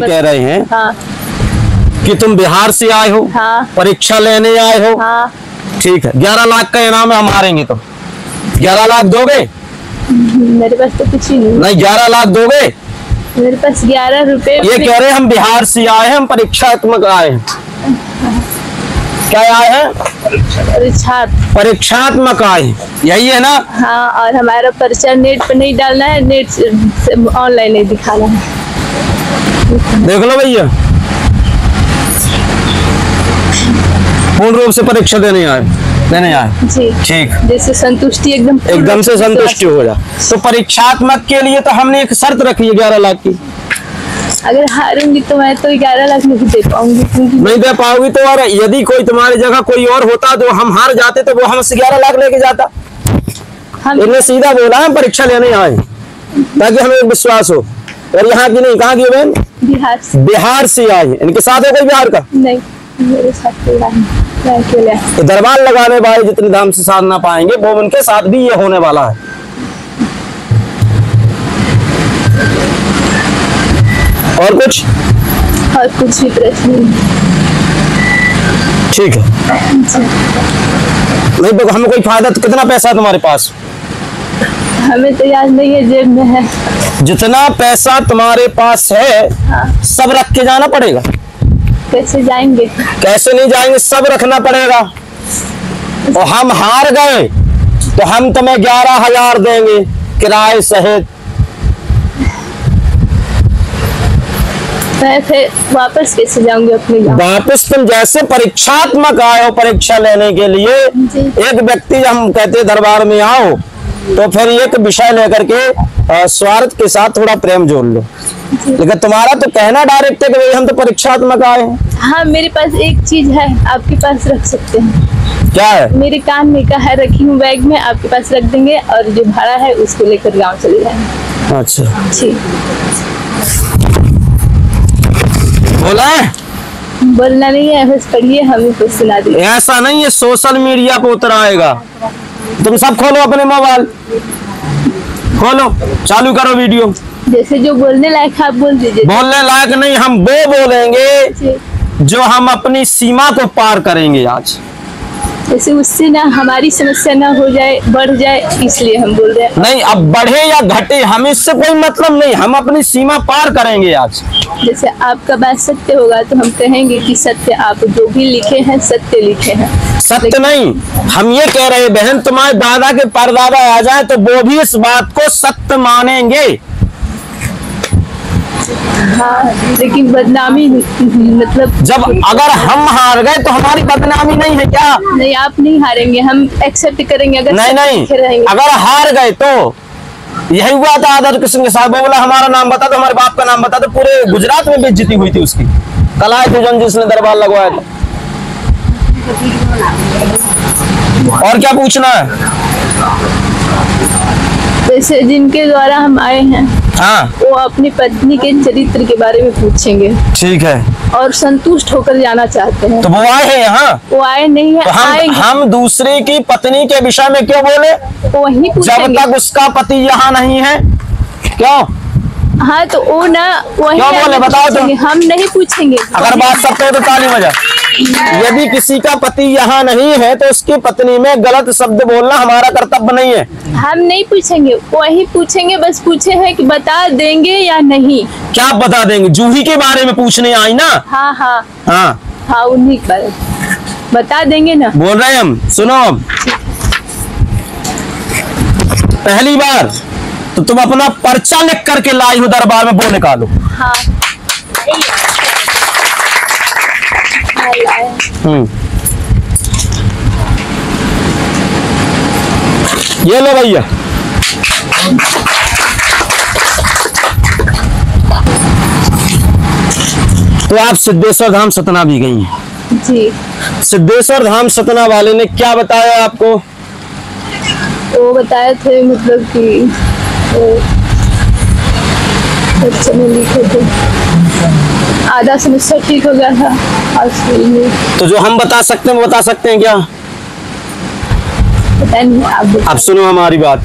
कह रहे हैं हाँ। कि तुम बिहार से आए हो, हाँ। परीक्षा लेने आए हो। हाँ। ठीक है, 11 लाख का इनाम है, हम हारेंगे तो 11 लाख दोगे? मेरे पास तो कुछ ही नहीं। 11 लाख दोगे? मेरे पास 11 रुपए। ये कह रहे हैं हम बिहार से आए हैं, हम परीक्षात्मक आए हैं। क्या आए हैं? परीक्षात्मक आए हैं, यही है ना? हाँ, और हमारा पर्चा नेट पे नहीं डालना है, नेट से ऑनलाइन नहीं दिखाना है। देख लो भैया, पूर्ण रूप से परीक्षा देने आए जी। ठीक, जैसे संतुष्टि एकदम से संतुष्टि हो जाए। तो परीक्षात्मक के लिए तो हमने एक शर्त रखी है 11 लाख की। अगर हारूंगी तो मैं तो 11 लाख नहीं दे पाऊंगी। नहीं दे पाओगी तो, और यदि कोई तुम्हारी जगह कोई और होता तो हम हार जाते तो वो हमसे 11 लाख लेके जाता। इन्हें सीधा बोला हम परीक्षा लेने आए ताकि हमें विश्वास हो। और यहाँ की नहीं, कहाँ की बहन? बिहार से आए। इनके साथ है कोई बिहार का? नहीं, मेरे साथ कोई नहीं, मैं अकेले। दरबार लगाने वाले जितने धाम से साध ना पाएंगे वो उनके साथ भी ये होने वाला है। और कुछ भी प्रश्न नहीं। ठीक है, नहीं तो हमें कोई फायदा। तो कितना पैसा है तुम्हारे पास? हमें तो याद नहीं है, जेब में है। जितना पैसा तुम्हारे पास है, हाँ। सब रख के जाना पड़ेगा। कैसे जाएंगे? कैसे नहीं जाएंगे, सब रखना पड़ेगा। और हम हार गए तो हम तुम्हें 11,000 देंगे किराए सहित। मैं फिर वापस कैसे जाऊंगी अपने गाँव? वापस तुम जैसे परीक्षात्मक आए हो परीक्षा लेने के लिए, एक व्यक्ति हम कहते दरबार में आओ तो फिर एक विषय लेकर के स्वार्थ के साथ थोड़ा प्रेम जोड़ लो। लेकिन तुम्हारा तो कहना डायरेक्ट है कि भाई हम तो परीक्षात्मक आए हैं। हाँ, मेरे पास एक चीज है, आपके पास रख सकते हैं। क्या है? मेरे कान में का है, रखी हूँ बैग में, आपके पास रख देंगे और जो भाड़ा है उसको लेकर गाँव चले जाएंगे। अच्छा ठीक। बोलना नहीं है, बस पढ़िए, हमें कुछ सुना दीजिए। ऐसा नहीं है, सोशल मीडिया पे उतर आएगा। तुम सब खोलो अपने मोबाइल, खोलो, चालू करो वीडियो। जैसे जो बोलने लायक आप बोल दीजिए। बोलने लायक नहीं, हम वो बोलेंगे जो हम अपनी सीमा को पार करेंगे आज। जैसे उससे ना हमारी समस्या ना हो जाए, बढ़ जाए, इसलिए हम बोल रहे हैं। नहीं, अब बढ़े या घटे हमें इससे कोई मतलब नहीं, हम अपनी सीमा पार करेंगे आज। जैसे आपका बात सत्य होगा तो हम कहेंगे कि सत्य, आप जो भी लिखे हैं सत्य लिखे हैं। सत्य नहीं, हम ये कह रहे बहन, तुम्हारे दादा के परदादा आ जाए तो वो भी इस बात को सत्य मानेंगे। हाँ, लेकिन बदनामी मतलब जब अगर हम हार गए तो हमारी बदनामी नहीं है क्या? नहीं, आप नहीं हारेंगे, हम एक्सेप्ट करेंगे। अगर नहीं, अगर हार गए तो यही हुआ था आदर कृष्ण के साथ। बोला हमारा नाम बता दो, हमारे बाप का नाम बता दो। पूरे गुजरात में बेइज्जती हुई थी उसकी। कलाय पूजन जिसने दरबार लगवाया था। और क्या पूछना है? जैसे जिनके द्वारा हम आए हैं, हाँ, वो अपनी पत्नी के चरित्र के बारे में पूछेंगे। ठीक है। और संतुष्ट होकर जाना चाहते हैं। तो वो आए हैं यहाँ? वो आए नहीं है। तो हम दूसरे की पत्नी के विषय में क्यों बोले? वही जब तक उसका पति यहाँ नहीं है। क्यों? हाँ, तो वो ना वही क्यों बोले, बताओ तो। हम नहीं पूछेंगे। अगर बात सत्य हो तो ताली बजा। यदि किसी का पति यहाँ नहीं है तो उसकी पत्नी में गलत शब्द बोलना हमारा कर्तव्य नहीं है। हम नहीं पूछेंगे, वही पूछेंगे। बस पूछे हैं कि बता देंगे या नहीं। क्या बता देंगे? जूही के बारे में पूछने आई ना? हाँ हाँ हाँ हाँ, उन्हीं के बारे में बता देंगे ना। बोल रहे हैं हम, सुनो। पहली बार तो तुम अपना पर्चा लिख करके लाई हो दरबार में, वो निकालो। हाँ। ये लो भैया। तो आप सिद्धेश्वर धाम सतना भी गई हैं? जी। सिद्धेश्वर धाम सतना वाले ने क्या बताया आपको? वो बताए थे मतलब कि लिखे थे, आधा समस्या ठीक हो गया था। तो जो हम बता सकते हैं वो बता सकते हैं क्या? पता नहीं। अब सुनो हमारी बात।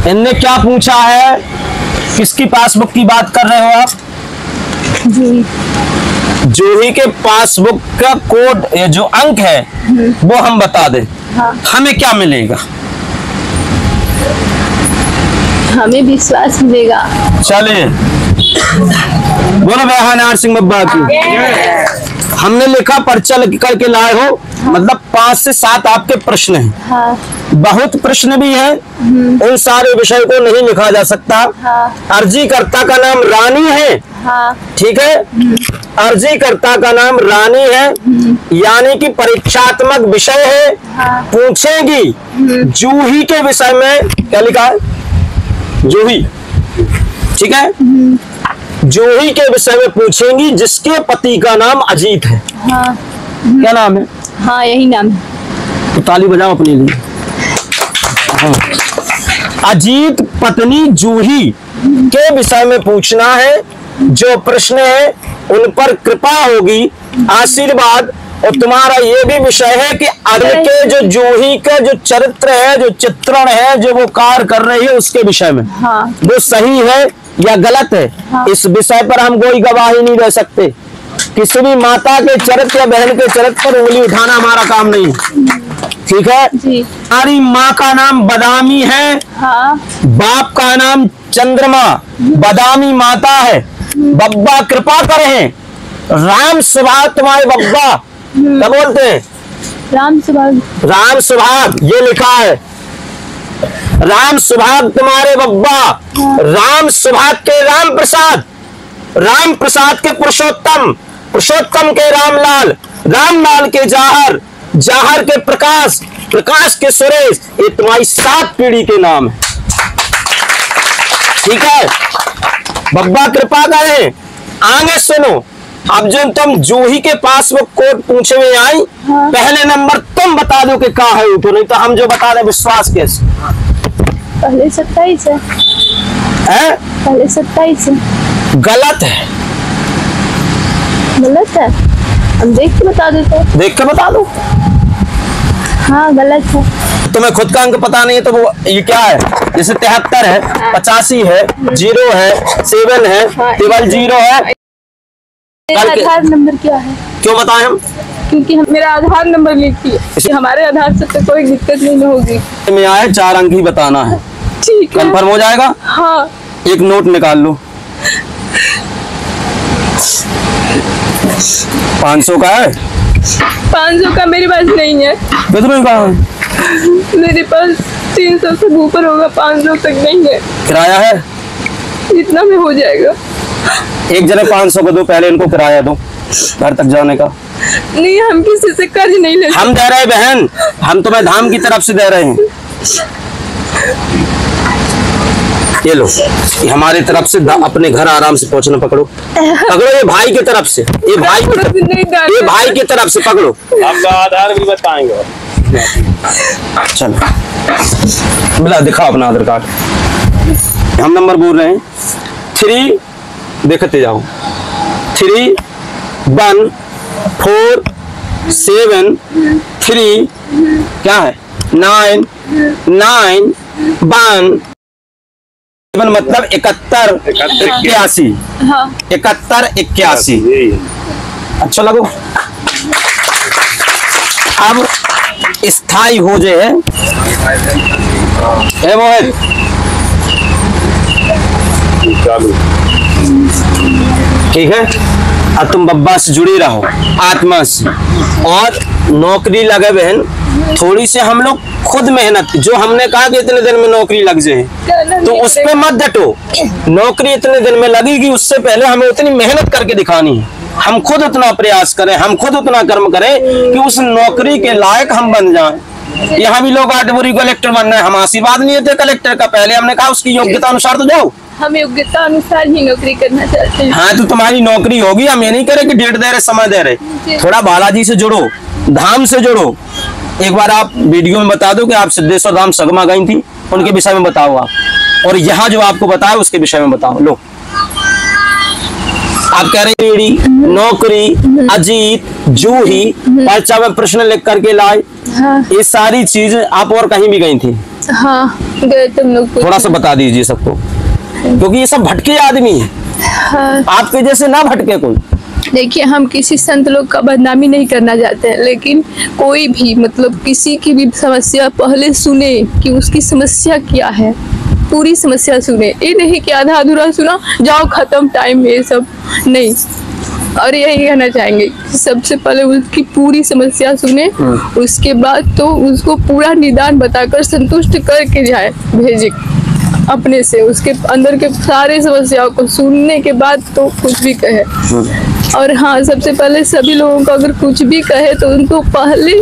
इनने क्या पूछा है किसकी पासबुक की बात कर रहे हो आप? जूही। जूही के पासबुक का कोड, ये जो अंक है वो हम बता दें। हाँ। हमें क्या मिलेगा? हमें विश्वास मिलेगा। चलिए बोलो बेहानार सिंह बब्बा की। हमने लिखा पर्चा लिख करके लाए हो। मतलब 5 से 7 आपके प्रश्न हैं। हाँ। बहुत प्रश्न भी हैं, उन सारे विषय को नहीं लिखा जा सकता। हाँ। अर्जीकर्ता का नाम रानी है। हाँ। ठीक है, अर्जीकर्ता का नाम रानी है, यानी कि परीक्षात्मक विषय है। हाँ। पूछेगी जूही के विषय में। क्या लिखा है? जूही। ठीक है, जूही के विषय में पूछेंगी जिसके पति का नाम अजीत है। हाँ। क्या नाम है? हाँ, यही नाम है। तो ताली बजाओ अपने लिए। हाँ। अजीत पत्नी जूही के विषय में पूछना है। जो प्रश्न है उन पर कृपा होगी, आशीर्वाद। और तुम्हारा ये भी विषय है कि आगे के जो जूही का जो चरित्र है, जो चित्रण है, जो वो कार्य कर रही है, उसके विषय में हाँ। वो सही है या गलत है। हाँ। इस विषय पर हम कोई गवाही नहीं दे सकते। किसी भी माता के चरित्र या बहन के चरित्र पर उंगली उठाना हमारा काम नहीं। ठीक है जी। हमारी माँ का नाम बदामी है। हाँ। बाप का नाम चंद्रमा। बदामी माता है। बब्बा कृपा करें। राम सुभाग तुम्हारे बब्बा। क्या बोलते हैं? राम सुभाग। राम सुभाग ये लिखा है। राम सुभाग तुम्हारे बब्बा। राम सुभाग के राम प्रसाद। राम प्रसाद के पुरुषोत्तम। पुरुषोत्तम के रामलाल। रामलाल के जाहर। जाहर के प्रकाश। प्रकाश के सुरेश। ये तुम्हारी 7 पीढ़ी के नाम है। ठीक है, बब्बा कृपा करें। आगे सुनो। अब जो तुम जूही के पास वो कोड पूछे हुए आई। हाँ। पहले नंबर तुम बता दो कि कहाँ है उठो, नहीं तो हम जो बता दें विश्वास कैसे पहले 27 है। है? पहले 27 है। गलत है। गलत है? हम देख के बता देते हैं। देख के बता दो। हाँ, गलत है। तुम्हें खुद का अंक पता नहीं है तो वो ये क्या है? जैसे 73 है, 85 है, 0 है, 7 है, केवल 0 है। मेरा आधार नंबर क्या है? क्यों बताएं हम? क्योंकि मेरा आधार नंबर लिखिए, हमारे आधार से तो कोई दिक्कत नहीं होगी। में आए 4 अंक ही बताना है। ठीक है। कंफर्म हो जाएगा? हाँ। एक नोट निकाल लो। 500 का है? 500 का मेरे पास नहीं है। कितने का है? मेरे पास 300 से ऊपर होगा, 500 तक नहीं है। किराया है? इतना में हो जाएगा। एक जने 500 को दो, पहले इनको किराया दो घर तक जाने का। नहीं, हम किसी से कर्ज नहीं ले। हम दे रहे हैं बहन, हम तुम्हें धाम की तरफ से दे रहे हैं। ये लो, ये हमारे तरफ से अपने घर आराम से पहुंचना। पकड़ो पकड़ो, ये भाई की तरफ से, ये भाई की तरफ से पकड़ो। आपका आधार भी बताएंगे। चलो मिला, दिखाओ अपना आधार कार्ड। हम नंबर बोल रहे हैं 3, देखते जाओ, 3 1 4 7 3 क्या है 9 9 1 मतलब 71 81। हाँ। 71 81। अच्छा लगो। अब स्थाई हो जाए मोहित। ठीक है, अब तुम बब्बा से जुड़ी रहो आत्मा से, और नौकरी लगे बहन। थोड़ी सी हम लोग खुद मेहनत, जो हमने कहा कि इतने दिन में नौकरी लग जाए, तो उस पे मत डटो। नौकरी इतने दिन में लगेगी, उससे पहले हमें उतनी मेहनत करके दिखानी है। हम खुद उतना प्रयास करें, हम खुद उतना कर्म करें कि उस नौकरी के लायक हम बन जाएं। यहाँ भी लोग आठवरी कलेक्टर बनना है, हम आशीर्वाद नहीं देते कलेक्टर का। पहले हमने कहा उसकी योग्यता अनुसार तो जाओ। हम योग्यता अनुसार ही नौकरी करना चाहते हैं। हाँ, तो तुम्हारी नौकरी होगी। हम ये नहीं करें कि डेट दे रहे, समय दे रहे। थोड़ा बालाजी से जुड़ो, धाम से जुड़ो। एक बार आप वीडियो में बता दो कि आप सिद्धेश्वर धाम सगमा गई थी, उनके विषय में बताओ आप, और यहाँ जो आपको बताया उसके विषय में बताओ। लो, आप कह रहे हैं नौकरी, अजीत, जूही, पर्चा में प्रश्न लिख करके लाए। हाँ। ये सारी चीज आप और कहीं भी गई थी? हाँ, गए तुम लोग। थोड़ा सा बता दीजिए सबको। क्योंकि ये सब भटके आदमी है, हाँ। आपके जैसे ना भटके कोई। देखिए, हम किसी संत लोग का बदनामी नहीं करना चाहते हैं, लेकिन कोई भी मतलब किसी की भी समस्या पहले सुने कि उसकी समस्या क्या है, पूरी समस्या सुने। ये नहीं कि आधा अधूरा सुना जाओ खत्म टाइम, ये सब नहीं। और यही कहना चाहेंगे कि सबसे पहले उसकी पूरी समस्या सुने, उसके बाद तो उसको पूरा निदान बताकर संतुष्ट करके जाए, भेजे अपने से। उसके अंदर के सारे समस्याओं को सुनने के बाद तो कुछ भी कहे। और हाँ, सबसे पहले सभी लोगों को अगर कुछ भी कहे तो उनको पहले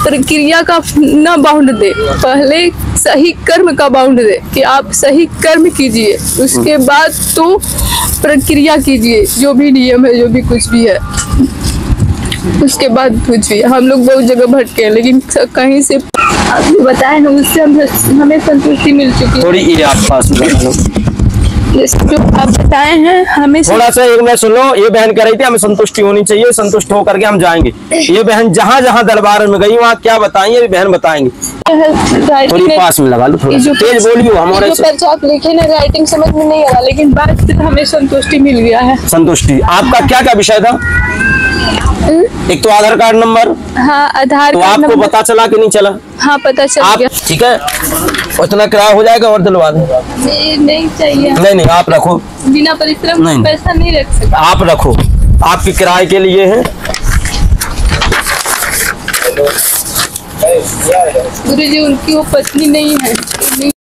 प्रक्रिया का न बाउंड दे, पहले सही कर्म का बाउंड दे कि आप सही कर्म कीजिए, उसके बाद तो प्रक्रिया कीजिए, जो भी नियम है, जो भी कुछ भी है, उसके बाद कुछ भी। हम लोग बहुत जगह भटके हैं, लेकिन कहीं से आप जो बताए हैं उससे हमें संतुष्टि मिल चुकी है। थोड़ी ये आप पास में लगा लो। जैसे जो आप बताए हैं हमें थोड़ा सा एक मिनट सुन लो। ये बहन कह रही थी हमें संतुष्टि होनी चाहिए, संतुष्ट होकर के हम जाएंगे। ये बहन जहाँ जहाँ दरबार में गई वहाँ क्या बताएंगे, अभी बहन बताएंगे। थोड़ी पास में लगा लो, थोड़ा तेज बोलियो। हमारे आप लिखे ना, राइटिंग समझ में नहीं आ रहा, लेकिन बात से हमें संतुष्टि मिल गया है। संतुष्टि आपका क्या क्या विषय था? एक तो आधार कार्ड नंबर। हाँ, आधार तो कार्ड आपको पता चला कि नहीं चला? हाँ, पता चल गया। ठीक है, उतना किराया हो जाएगा और दिलवा दें। नहीं चाहिए। नहीं, आप रखो, बिना परिश्रम नहीं, पैसा नहीं रख सकता। आप रखो, आपके किराए के लिए है। गुरुजी, उनकी वो पत्नी नहीं है।